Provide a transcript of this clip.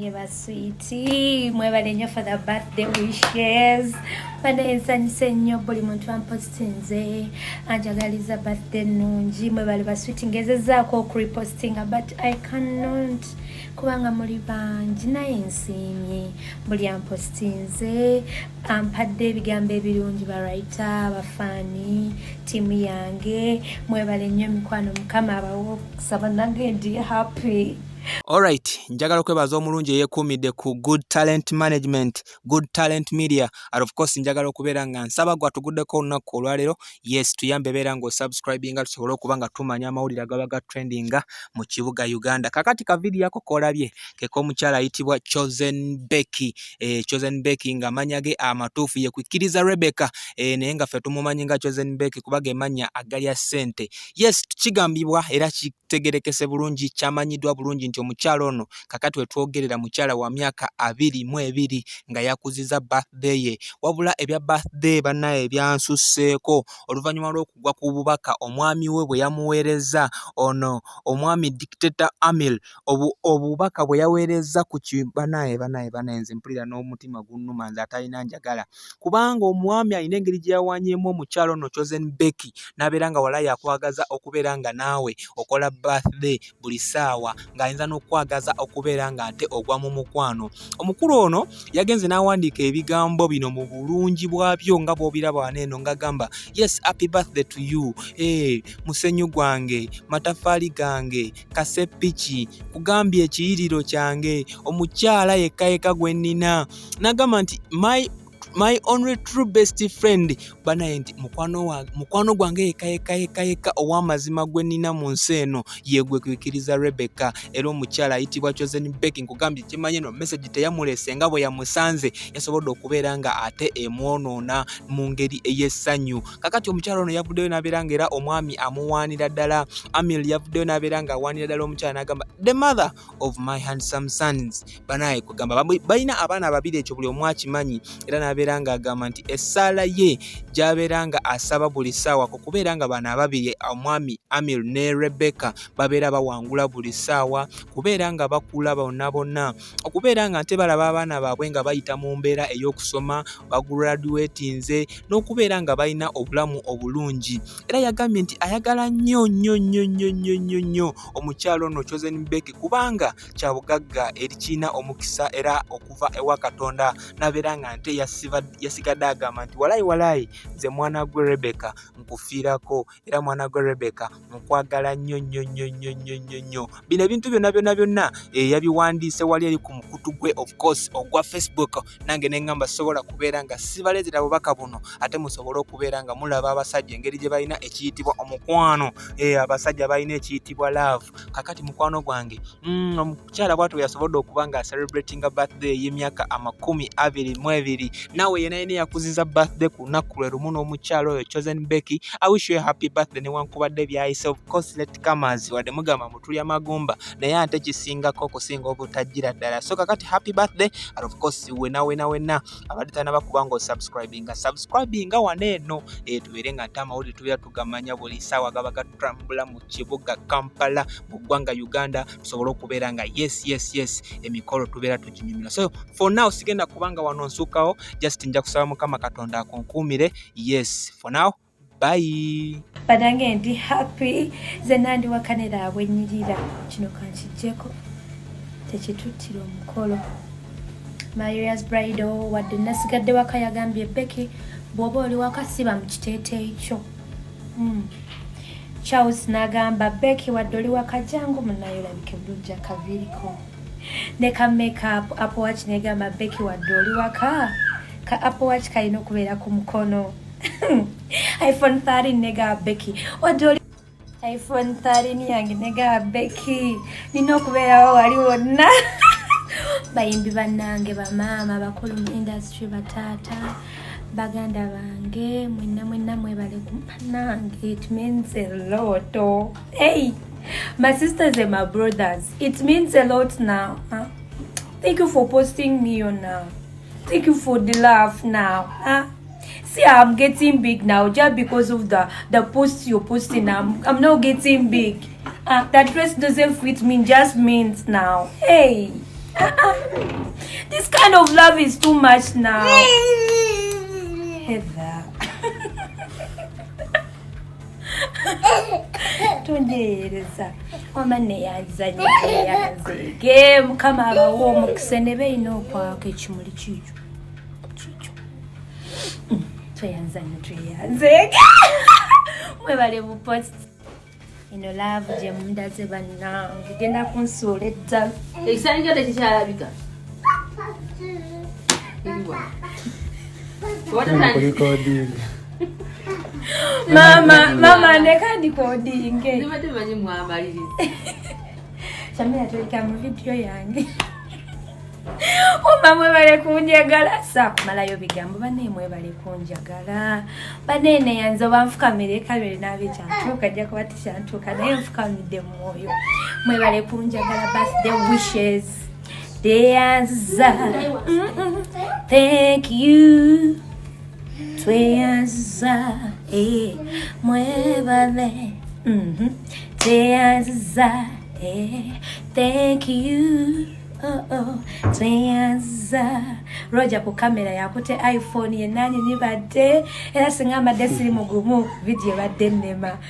Banange basweeti mwebale nnyo for the birthday wishes. Nsanyuse nnyo buli muntu ampostinze anjagaliza birthday nnungi. Mwebale basweeti ngezezaako okuripostinga but I cannot kubanga muli bangi naye nsiimye buli ampostinze ampadde ebigambo ebirungi bawriter abafaani tiimu yange. Mwebale nnyo mikwano mukama abawo okusaba nange ndi happy. Alright, njagala okwebaza omulungi eyeekuumidde ku Good Talent Management, Good Talent Media. And of course njagala okubeera nga nsaba gwa tuguddeko olunaku olwaleero. Yes, tuyambe beera nga osubscribinga tusobole okuba nga tumanya amawulire agaba ga trendinga mu kibuga Uganda. Kakati ka video ako kolabye keko omukyala ayitibwa Choosen Becky. Choosen Becky nga amanya ge amatuufu ye kukkiriza Rebecca. Naye nga ffe tumumanyi nga Choosen Becky kubanga emanya agalya ssente. Yes, kigambibwa era kitegerekese bulungi kyamanyiddwa bulungi nti omukyala ono kakati we twogerera mukyala wa myaka 22 nga yakuziza birthday ye. Wabula ebya birthday bannaye ebyansusseeko oluvannyuma lw'okugwa ku bubaka omwami we bwe yamuweereza ono omwami Dictator Amir obubaka bwe yaweereza ku bannaye nze mpulira n'omutima gunnuma nze atalina njagala kubanga omwami alina engeri gye yawanyeemu omukyala ono Choosen Becky n'abeera nga walayi akwagaza okubeera nga naawe okola birthday buli ssaawa ng'ayinza n'okwagaza okubeera nga ate ogwa mu mukwano. Omukulu ono yagenze n'awandiika ebigambo bino mu bulungi bwabyo nga bw'obiraba waneeno ng'agamba yes, happy birthday to you. Musenyu gwange, matafaali gange, kasepiki, kugambye ekiyiriro kyange, omukyala yekka gwe nnina. N'agamba nti my only true best friend banaye nti mukwano gwange yekka ow'amazima gwe nnina mu nsi eno yegwe kwikiriza Rebecca. Era omukyala ayitibwa Choosen Becky nkugambye kimanye no message teyamulese nga bwe yamusanze yasobodde okubeera nga ate emwonoona mu ngeri ey'essanyu. Kakati omukyala ono yavuddeyo n'abeera nga era omwami amuwaanira ddala. Amir yavuddeyo n'abeera nga awaanira ddala omukyala n'agamba the mother of my handsome sons. Banaye kugamba balina abaana babiri, ekyo buli omu akimanyi. Era n'abeera nga agamba nti essaala ye gy'abeera nga asaba buli ssaawa kubeera nga bano ababiri omwami Amir ne Rebecca babeera bawangula buli ssaawa, kubeera nga bakula bonna, okubeera nga nte balaba abaana baabwe nga bayita mu mbeera ey'okusoma bagraduatinze n'okubeera nga balina obulamu obulungi. Era yagambye nti ayagala nnyo omukyalo ono Choosen Becky kubanga kyabugagga erikina omukisa era okuva ewa Katonda n'abeera nga nte yasigadde agamba nti walayi nze mwana gwe Rebecca nkufiirako era mwana gwe Rebecca nkwagala nnyo. Bino ebintu byonna yabiwandiise wali eri ku mukutu gwe of course ogwa Facebook. Nange nengamba sobola kubeera nga sibaleetera bubaka buno ate musobole okubeera nga mulaba abasajja engeri gye balina ekiyitibwa omukwano. Abasajja balina ekiyitibwa love. Kakati mukwano gwange omukyala bw'atyo yasobodde okuba nga celebratinga birthday y'emyaka 22. Nawe yena yakuziza birthday ku lunaku lwe lumu n'omukyalo oyo Choosen Becky. I wish you a happy birthday newankubadde byayise of course let comers wadde mugamba mutulya magumba naye ate kisingako okusinga obutajjira ddala. So kakati happy birthday and of course wena abadde tanabakubanga subscribinga waneeno tubeere nga nte amawulire tubeera tugamanya buli ssaawa gaba gatambula mu kibuga Kampala mu ggwanga Uganda tusobole okubeera nga yes emikolo tubeera tuginyumira. So for now sigenda kubanga wano nsukawo, just nja kusaba Mukama Katonda akunkuumire. Yes, for now bye. Banange ndi happy zena ndi wakanera abwenyirira kino kankigyeko tekituttira omukolo. Maria's bridal wadde nasigadde waka yagambye Becky bw'oba oli wakasiba mu kiteeteeyi kyo. Charles n'agamba Becky wadde oli wakajangu munayo olabike bulungi akaviiriko. Ne ka makeup Apple Watch negamba Becky wadde oli waka ka Apple Watch kalina okubeera ku mukono. iPhone 13 nega Becky wadde oli iPhone 13 yange nega Becky nina okubeerawo wali wonna. Bayimbi bannange bamaama bakulu mu industry bataata baganda bange mwenna mwebale kumpanange. It means a lot. Hey, my sisters and my brothers, it means a lot now. Thank you for posting me on now. Thank you for the love now. See, I'm getting big now just because of the posts you're posting. I'm not getting big. That dress doesn't fit me, just means now. Hey, This kind of love is too much now. Heather. Tundeereza omane yazanye yanze mukama abawo omukisa ne beeyina okwaka ekimuli kikyo tweyanze mwebale bupost ino laavu gye mundaze bannange genda kunsuula eddalu ekisani kyo tekikyalabika mama ndeka ndikodinge nibadde manyi mwamaliriza Shamira tulika mu video yange Oma mwebale kunjagala sakumalayo bigambo bane mwebale kunjagala banene yanzo banfukamire kalwe nabe kyantuka jja kubati kyantuka naye nfukamidde mwoyo mwebale kunjagala birthday wishes deyanza thank you tweyanza mwebale tweyanza thank you tweyanza Roger ku kamera yakute iPhone ye nani nibadde era singa amadde siri mugumu video badde nema